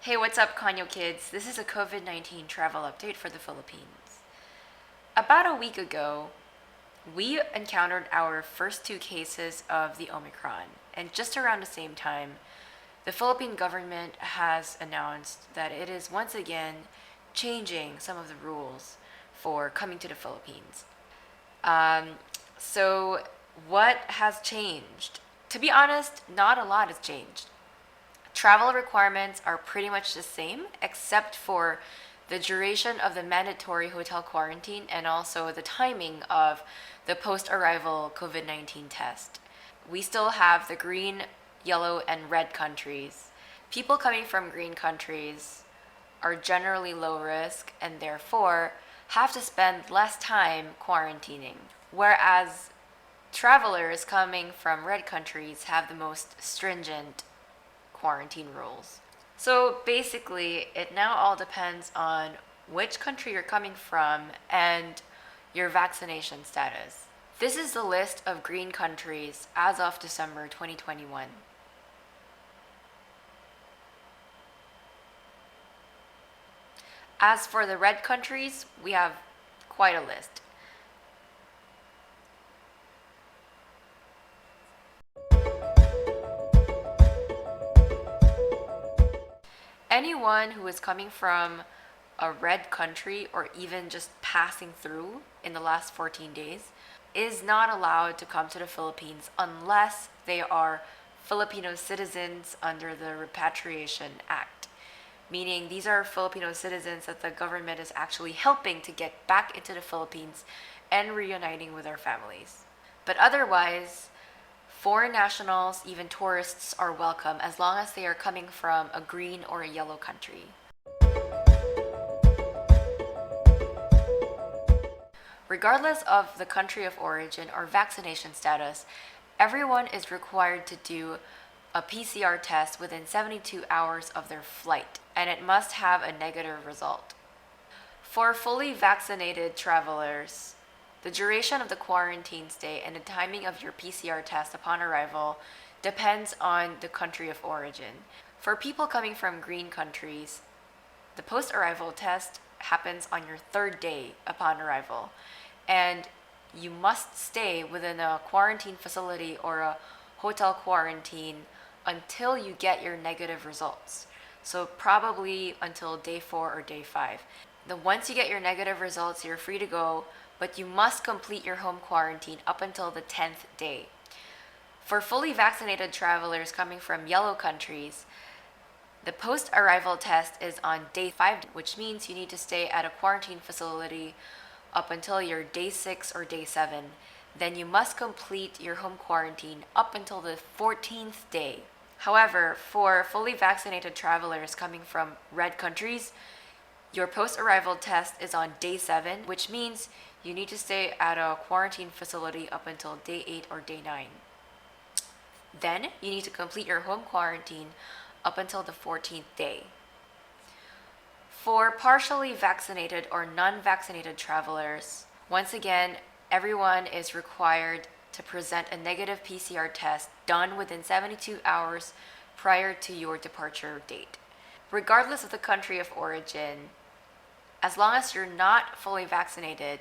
Hey, what's up, Kanyo kids? This is a COVID-19 travel update for the Philippines. About a week ago, we encountered our first two cases of the Omicron, and just around the same time, the Philippine government has announced that it is once again changing some of the rules for coming to the Philippines. Um, so, what has changed? To be honest, not a lot has changed. Travel requirements are pretty much the same, except for the duration of the mandatory hotel quarantine and also the timing of the post arrival COVID 19 test. We still have the green, yellow, and red countries. People coming from green countries are generally low risk and therefore have to spend less time quarantining, whereas travelers coming from red countries have the most stringent quarantine rules. So basically, it now all depends on which country you're coming from and your vaccination status. This is the list of green countries as of December 2021. As for the red countries, we have quite a list. Anyone who is coming from a red country or even just passing through in the last 14 days is not allowed to come to the Philippines unless they are Filipino citizens under the Repatriation Act. Meaning these are Filipino citizens that the government is actually helping to get back into the Philippines and reuniting with their families. But otherwise, foreign nationals, even tourists, are welcome as long as they are coming from a green or a yellow country. Regardless of the country of origin or vaccination status, everyone is required to do a PCR test within 72 hours of their flight, and it must have a negative result. For fully vaccinated travelers, the duration of the quarantine stay and the timing of your PCR test upon arrival depends on the country of origin. For people coming from green countries, the post-arrival test happens on your third day upon arrival, and you must stay within a quarantine facility or a hotel quarantine until you get your negative results. So probably until day 4 or day 5. Then once you get your negative results, you're free to go, but you must complete your home quarantine up until the 10th day. For fully vaccinated travelers coming from yellow countries, the post-arrival test is on day 5, which means you need to stay at a quarantine facility up until your day 6 or day 7. Then you must complete your home quarantine up until the 14th day. However, for fully vaccinated travelers coming from red countries, your post-arrival test is on day 7, which means you need to stay at a quarantine facility up until day 8 or day 9. Then you need to complete your home quarantine up until the 14th day. For partially vaccinated or non-vaccinated travelers, once again, everyone is required to present a negative PCR test done within 72 hours prior to your departure date. Regardless of the country of origin, as long as you're not fully vaccinated,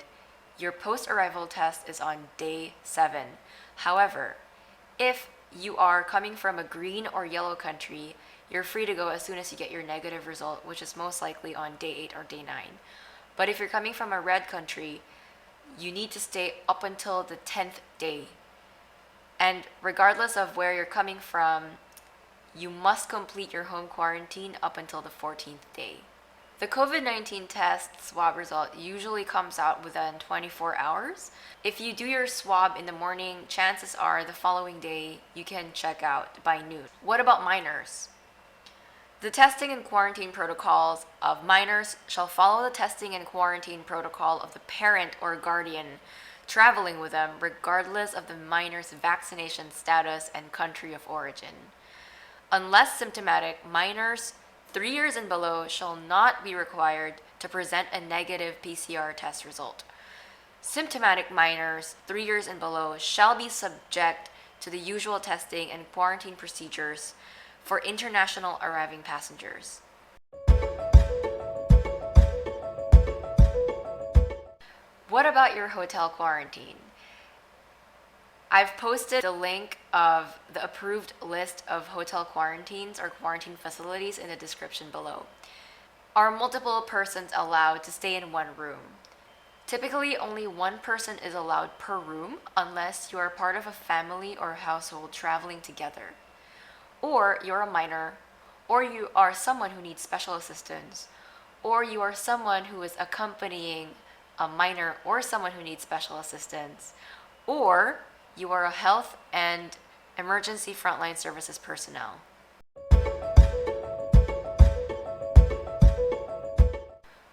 your post-arrival test is on day 7. However, if you are coming from a green or yellow country, you're free to go as soon as you get your negative result, which is most likely on day 8 or day 9. But if you're coming from a red country, you need to stay up until the 10th day. And regardless of where you're coming from, you must complete your home quarantine up until the 14th day. The COVID-19 test swab result usually comes out within 24 hours. If you do your swab in the morning, chances are the following day you can check out by noon. What about minors? The testing and quarantine protocols of minors shall follow the testing and quarantine protocol of the parent or guardian traveling with them, regardless of the minor's vaccination status and country of origin. Unless symptomatic, minors 3 years and below shall not be required to present a negative PCR test result. Symptomatic minors 3 years and below shall be subject to the usual testing and quarantine procedures for international arriving passengers. What about your hotel quarantine? I've posted the link of the approved list of hotel quarantines or quarantine facilities in the description below. Are multiple persons allowed to stay in one room? Typically, only one person is allowed per room unless you are part of a family or household traveling together, or you're a minor, or you are someone who needs special assistance, or you are someone who is accompanying a minor or someone who needs special assistance, or you are a health and emergency frontline services personnel.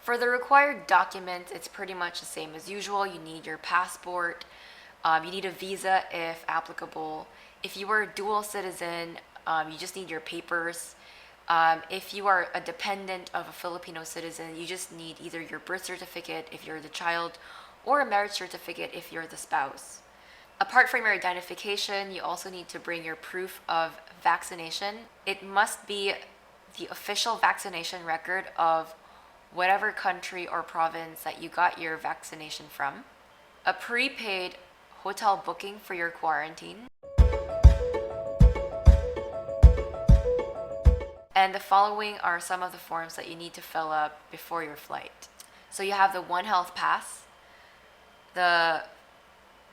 For the required documents, it's pretty much the same as usual. You need your passport, you need a visa if applicable. If you are a dual citizen, you just need your papers. If you are a dependent of a Filipino citizen, you just need either your birth certificate if you're the child or a marriage certificate if you're the spouse. Apart from your identification, you also need to bring your proof of vaccination. It must be the official vaccination record of whatever country or province that you got your vaccination from, a prepaid hotel booking for your quarantine, and the following are some of the forms that you need to fill up before your flight. So you have the One Health Pass, the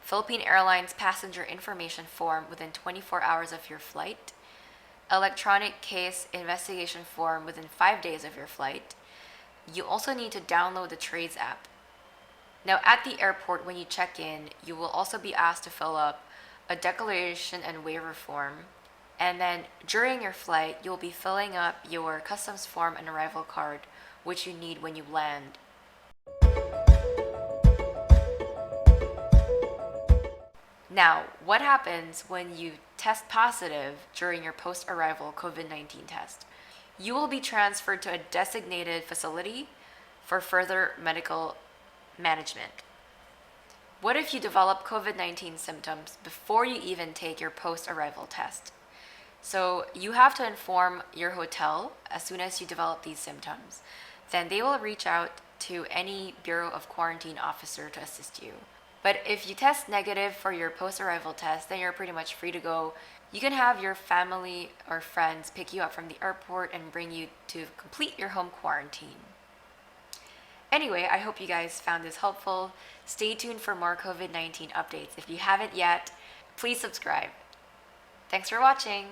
Philippine Airlines passenger information form within 24 hours of your flight, electronic case investigation form within 5 days of your flight. You also need to download the Trades app. Now, at the airport, when you check in, you will also be asked to fill up a declaration and waiver form. And then during your flight, you'll be filling up your customs form and arrival card, which you need when you land. Now, what happens when you test positive during your post-arrival COVID-19 test? You will be transferred to a designated facility for further medical management. What if you develop COVID-19 symptoms before you even take your post-arrival test? So you have to inform your hotel as soon as you develop these symptoms. Then they will reach out to any Bureau of Quarantine officer to assist you. But if you test negative for your post-arrival test, then you're pretty much free to go. You can have your family or friends pick you up from the airport and bring you to complete your home quarantine. Anyway, I hope you guys found this helpful. Stay tuned for more COVID-19 updates. If you haven't yet, please subscribe. Thanks for watching.